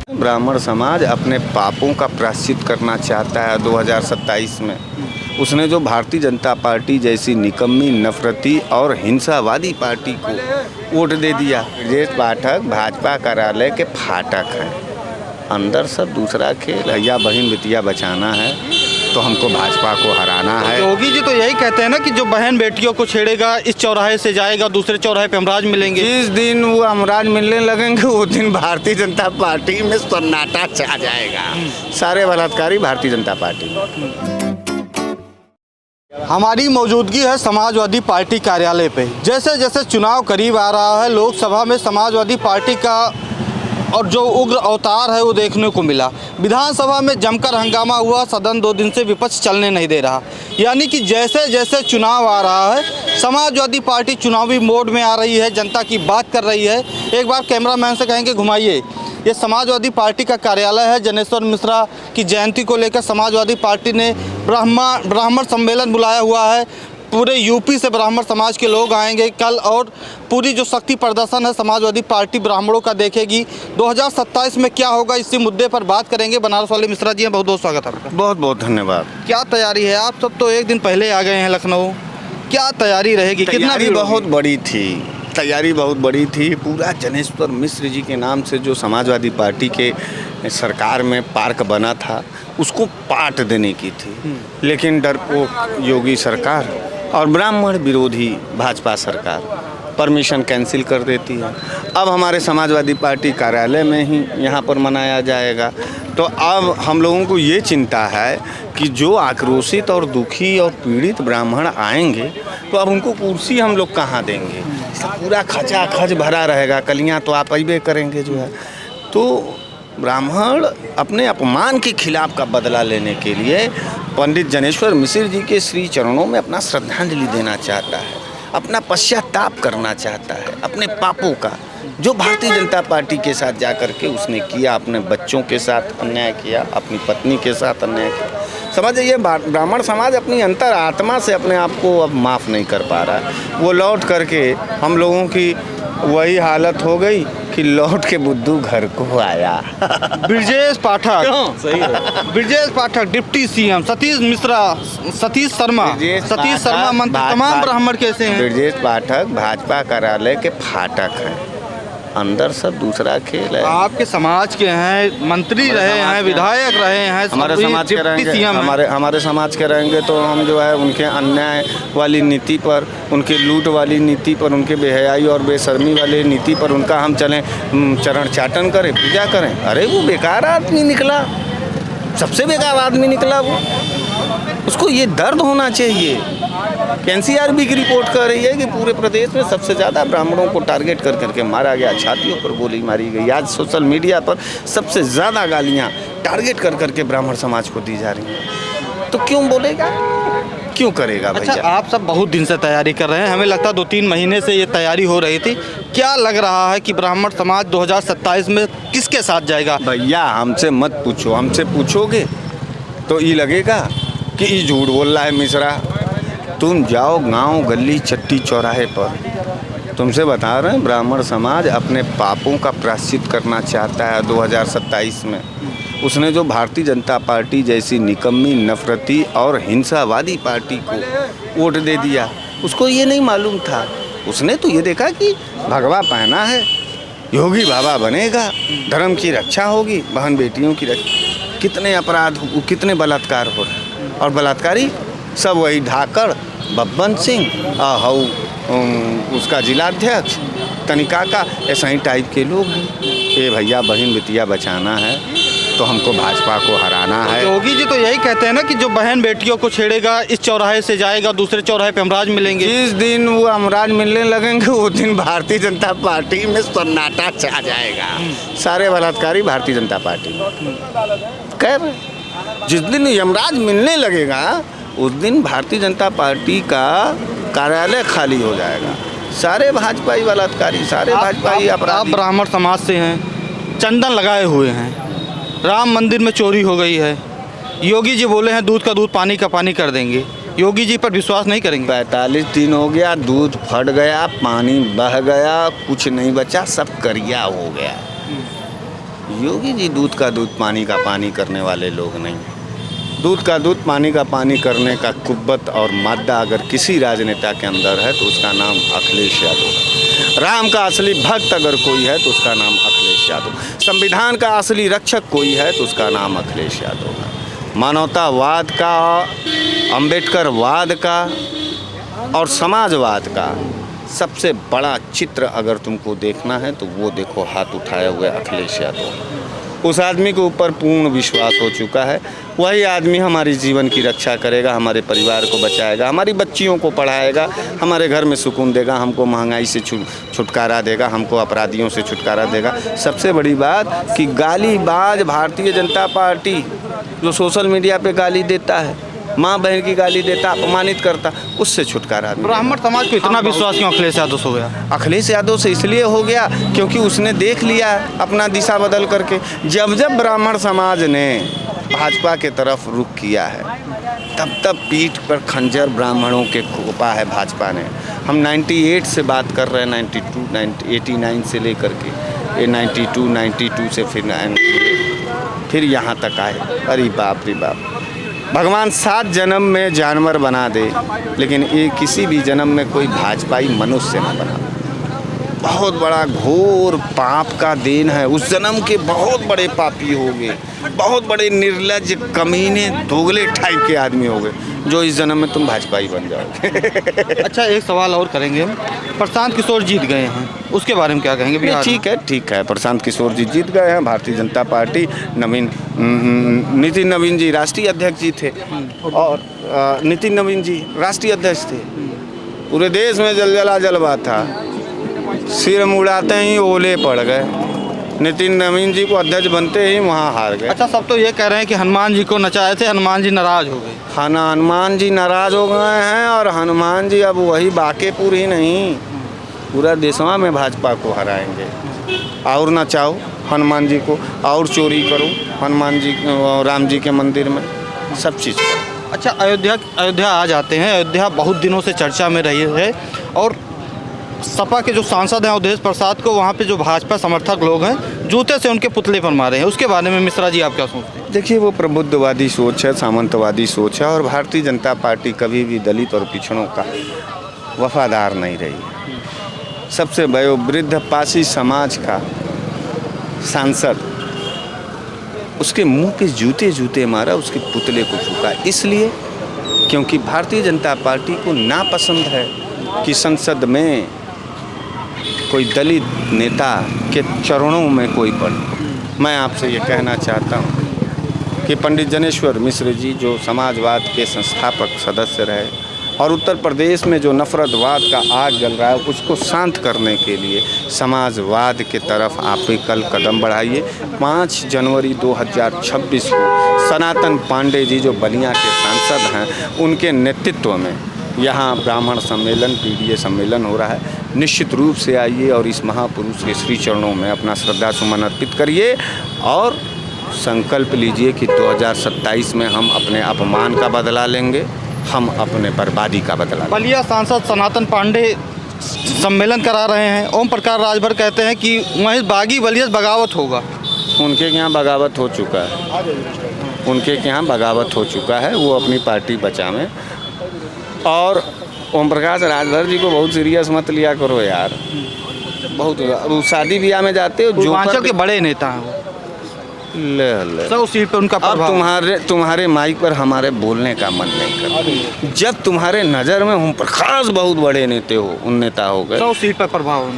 ब्राह्मण समाज अपने पापों का प्रायश्चित करना चाहता है 2027 में। उसने जो भारतीय जनता पार्टी जैसी निकम्मी, नफरती और हिंसावादी पार्टी को वोट दे दिया। ब्रजेश पाठक भाजपा कार्यालय के फाटक हैं, अंदर सब दूसरा खेल। भैया बहन बिटिया बचाना है तो हमको भाजपा को हराना है। योगी जी तो यही कहते हैं ना कि जो बहन बेटियों को छेड़ेगा इस चौराहे से जाएगा दूसरे चौराहे पे हमराज मिलेंगे। जिस दिन वो हमराज मिलने लगेंगे वो दिन भारतीय जनता पार्टी में सन्नाटा छा जाएगा। सारे बलात्कारी भारतीय जनता पार्टी में। हमारी मौजूदगी है समाजवादी पार्टी कार्यालय पे। जैसे जैसे चुनाव करीब आ रहा है, लोकसभा में समाजवादी पार्टी का और जो उग्र अवतार है वो देखने को मिला। विधानसभा में जमकर हंगामा हुआ, सदन 2 दिन से विपक्ष चलने नहीं दे रहा। यानी कि जैसे जैसे चुनाव आ रहा है, समाजवादी पार्टी चुनावी मोड में आ रही है, जनता की बात कर रही है। एक बार कैमरामैन से कहेंगे घुमाइए। ये समाजवादी पार्टी का कार्यालय है। जनेश्वर मिश्रा की जयंती को लेकर समाजवादी पार्टी ने ब्राह्मण सम्मेलन बुलाया हुआ है। पूरे यूपी से ब्राह्मण समाज के लोग आएंगे कल, और पूरी जो शक्ति प्रदर्शन है समाजवादी पार्टी ब्राह्मणों का देखेगी। 2027 में क्या होगा इसी मुद्दे पर बात करेंगे। बनारस वाले मिश्रा जी हैं, बहुत बहुत स्वागत है आपका। बहुत बहुत धन्यवाद। क्या तैयारी है? आप सब तो एक दिन पहले आ गए हैं लखनऊ, क्या तैयारी रहेगी? कितना भी बहुत बड़ी थी, तैयारी बहुत बड़ी थी। पूरा जनेश्वर मिश्र जी के नाम से जो समाजवादी पार्टी के सरकार में पार्क बना था उसको पाट देने की थी, लेकिन डरपोक योगी सरकार और ब्राह्मण विरोधी भाजपा सरकार परमिशन कैंसिल कर देती है। अब हमारे समाजवादी पार्टी कार्यालय में ही यहाँ पर मनाया जाएगा। तो अब हम लोगों को ये चिंता है कि जो आक्रोशित और दुखी और पीड़ित ब्राह्मण आएंगे तो अब उनको कुर्सी हम लोग कहाँ देंगे। पूरा खचाखच भरा रहेगा, कलियाँ तो आप अइबे करेंगे जो है। तो ब्राह्मण अपने अपमान के खिलाफ का बदला लेने के लिए पंडित जनेश्वर मिश्र जी के श्री चरणों में अपना श्रद्धांजलि देना चाहता है, अपना पश्चाताप करना चाहता है अपने पापों का, जो भारतीय जनता पार्टी के साथ जाकर के उसने किया। अपने बच्चों के साथ अन्याय किया, अपनी पत्नी के साथ अन्याय किया। समझिए ब्राह्मण समाज अपनी अंतर आत्मा से अपने आप को अब माफ़ नहीं कर पा रहा है। वो लौट करके हम लोगों की वही हालत हो गई कि लौट के बुद्धू घर को आया। ब्रजेश पाठक डिप्टी सीएम, सतीश शर्मा मंत्री, तमाम ब्राह्मण कैसे हैं? ब्रजेश पाठक भाजपा कार्यालय के फाटक हैं, अंदर सब दूसरा खेल है। आपके समाज के हैं, मंत्री रहे हैं, विधायक रहे हैं, हमारे समाज के रहेंगे, हमारे समाज के रहेंगे तो हम जो है उनके अन्याय वाली नीति पर, उनके लूट वाली नीति पर, उनके बेहयाई और बेशर्मी वाली नीति पर उनका हम चलें, चरण चाटन करें, पूजा करें। अरे वो बेकार आदमी निकला, सबसे बेकार आदमी निकला वो। उसको ये दर्द होना चाहिए। एनसीआरबी की रिपोर्ट कर रही है कि पूरे प्रदेश में सबसे ज़्यादा ब्राह्मणों को टारगेट कर करके मारा गया, छातियों पर गोली मारी गई। आज सोशल मीडिया पर सबसे ज़्यादा गालियां टारगेट कर करके ब्राह्मण समाज को दी जा रही हैं। तो क्यों बोलेगा, क्यों करेगा भैया? अच्छा, आप सब बहुत दिन से तैयारी कर रहे हैं, हमें लगता है 2-3 महीने से ये तैयारी हो रही थी। क्या लग रहा है कि ब्राह्मण समाज 2027 में किसके साथ जाएगा? भैया हमसे मत पूछो, हमसे पूछोगे तो ये लगेगा कि ये झूठ बोल रहा है मिश्रा। तुम जाओ गांव गली चट्टी चौराहे पर, तुमसे बता रहे हैं ब्राह्मण समाज अपने पापों का प्रायश्चित करना चाहता है 2027 में। उसने जो भारतीय जनता पार्टी जैसी निकम्मी, नफरती और हिंसावादी पार्टी को वोट दे दिया। उसको ये नहीं मालूम था, उसने तो ये देखा कि भगवा पहना है, योगी बाबा बनेगा, धर्म की रक्षा होगी, बहन बेटियों की रक्षा। कितने अपराध, कितने बलात्कार हो रहे, और बलात्कारी सब वही धाकड़, बब्बन सिंह उसका जिलाध्यक्ष, तनिका का, ऐसा ही टाइप के लोग हैं। ये भैया बहन बिटिया बचाना है तो हमको भाजपा को हराना है। योगी जी तो यही कहते हैं ना कि जो बहन बेटियों को छेड़ेगा इस चौराहे से जाएगा दूसरे चौराहे पे हमराज मिलेंगे। जिस दिन वो हमराज मिलने लगेंगे वो दिन भारतीय जनता पार्टी में सन्नाटा छा जाएगा। सारे बलात्कारी भारतीय जनता पार्टी कह रहे, जिस दिन यमराज मिलने लगेगा उस दिन भारतीय जनता पार्टी का कार्यालय खाली हो जाएगा। सारे भाजपाई बलात्कारी, सारे भाजपाई अपराधी। आप ब्राह्मण समाज से हैं, चंदन लगाए हुए हैं, राम मंदिर में चोरी हो गई है, योगी जी बोले हैं दूध का दूध पानी का पानी कर देंगे। योगी जी पर विश्वास नहीं करेंगे? 45 दिन हो गया, दूध फट गया, पानी बह गया, कुछ नहीं बचा, सब करिया हो गया। योगी जी दूध का दूध पानी का पानी करने वाले लोग नहीं हैं। दूध का दूध पानी का पानी करने का कुव्वत और मादा अगर किसी राजनेता के अंदर है तो उसका नाम अखिलेश यादव है। राम का असली भक्त अगर कोई है तो उसका नाम अखिलेश यादव। संविधान का असली रक्षक कोई है तो उसका नाम अखिलेश यादव है। मानवतावाद का, अम्बेडकरवाद का और समाजवाद का सबसे बड़ा चित्र अगर तुमको देखना है तो वो देखो, हाथ उठाए हुए अखिलेश यादव। उस आदमी के ऊपर पूर्ण विश्वास हो चुका है। वही आदमी हमारी जीवन की रक्षा करेगा, हमारे परिवार को बचाएगा, हमारी बच्चियों को पढ़ाएगा, हमारे घर में सुकून देगा, हमको महंगाई से छुटकारा देगा, हमको अपराधियों से छुटकारा देगा। सबसे बड़ी बात कि गालीबाज भारतीय जनता पार्टी जो सोशल मीडिया पे गाली देता है, माँ बहन की गाली देता, अपमानित करता, उससे छुटकारा। ब्राह्मण समाज को इतना विश्वास क्यों अखिलेश यादव से हो गया? अखिलेश यादव से इसलिए हो गया क्योंकि उसने देख लिया अपना दिशा बदल करके। जब जब ब्राह्मण समाज ने भाजपा के तरफ रुख किया है तब तब पीठ पर खंजर ब्राह्मणों के घोंपा है भाजपा ने। हम 98 से बात कर रहे हैं, 92, 89 से लेकर के ये 92 से फिर यहाँ तक आए। अरे बाप रे बाप, भगवान 7 जन्म में जानवर बना दे लेकिन ये किसी भी जन्म में कोई भाजपाई मनुष्य ना बना। बहुत बड़ा घोर पाप का देन है। उस जन्म के बहुत बड़े पापी हो गए, बहुत बड़े निर्लज्ज, कमीने, दोगले टाइप के आदमी हो गए जो इस जन्म में तुम भाजपाई बन जाओगे। अच्छा, एक सवाल और करेंगे हम। प्रशांत किशोर जीत गए हैं, उसके बारे में क्या कहेंगे? बिहार ठीक है, प्रशांत किशोर जी जीत गए हैं। भारतीय जनता पार्टी, नितिन नवीन जी राष्ट्रीय अध्यक्ष जी थे और नितिन नवीन जी राष्ट्रीय अध्यक्ष थे। पूरे देश में जलजला जलवा था, सिर मुड़ाते ही ओले पड़ गए। नितिन नवीन जी को अध्यक्ष बनते ही वहाँ हार गए। अच्छा, सब तो ये कह रहे हैं कि हनुमान जी को नचाए थे, हनुमान जी नाराज हो गए। हनुमान जी नाराज हो गए हैं और हनुमान जी अब वही बांकेपुर ही नहीं, पूरा देशवा में भाजपा को हराएंगे। और नचाओ हनुमान जी को, और चोरी करो हनुमान जी, राम जी के मंदिर में, सब चीज़ करो। अच्छा, अयोध्या आ जाते हैं। अयोध्या बहुत दिनों से चर्चा में रही है और सपा के जो सांसद हैं अवधेश प्रसाद को वहाँ पे जो भाजपा समर्थक लोग हैं जूते से उनके पुतले पर मारे हैं। उसके बारे में मिश्रा जी आप क्या सोचते हैं? देखिए, वो प्रबुद्धवादी सोच है, सामंतवादी सोच है और भारतीय जनता पार्टी कभी भी दलित और पिछड़ों का वफादार नहीं रही है। सबसे वयोवृद्ध पासी समाज का सांसद उसके मुंह पे जूते मारा, उसके पुतले को फूका, इसलिए क्योंकि भारतीय जनता पार्टी को नापसंद है कि संसद में कोई दलित नेता के चरणों में कोई पड़े। मैं आपसे ये कहना चाहता हूँ कि पंडित जनेश्वर मिश्र जी जो समाजवाद के संस्थापक सदस्य रहे और उत्तर प्रदेश में जो नफरतवाद का आग जल रहा है उसको शांत करने के लिए समाजवाद के तरफ आप कल कदम बढ़ाइए। 5 जनवरी 2026 को सनातन पांडे जी जो बलिया के सांसद हैं उनके नेतृत्व में यहाँ ब्राह्मण सम्मेलन, पीडीए सम्मेलन हो रहा है। निश्चित रूप से आइए और इस महापुरुष के श्री चरणों में अपना श्रद्धा सुमन अर्पित करिए और संकल्प लीजिए कि 2027 में हम अपने अपमान का बदला लेंगे, हम अपने बर्बादी का बदला लेंगे। बलिया सांसद सनातन पांडे सम्मेलन करा रहे हैं। ओम प्रकाश राजभर कहते हैं कि वहीं बागी बलिया बगावत होगा। उनके यहाँ बगावत हो चुका है, उनके यहाँ बगावत हो चुका है, वो अपनी पार्टी बचावें। और ओम प्रकाश राजभर जी को बहुत सीरियस मत लिया करो यार, बहुत शादी ब्याह में जाते हो जो के बड़े नेता हैं वो। ले सब सीट पर उनका अब तुम्हारे माइक पर हमारे बोलने का मन नहीं करता। जब तुम्हारे नज़र में ओम प्रकाश बहुत बड़े नेता हो गए। 100 सीट पर प्रभाव,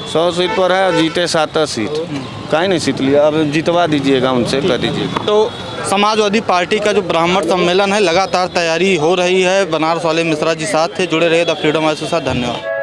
100 सीट पर है, जीते 7 सीट, काहे नहीं सीट लिया? अब जितवा दीजिएगा, उनसे कह दीजिएगा। तो समाजवादी पार्टी का जो ब्राह्मण सम्मेलन है लगातार तैयारी हो रही है। बनारस वाले मिश्रा जी साथ थे। जुड़े रहे द फ्रीडम हाउस के साथ। धन्यवाद।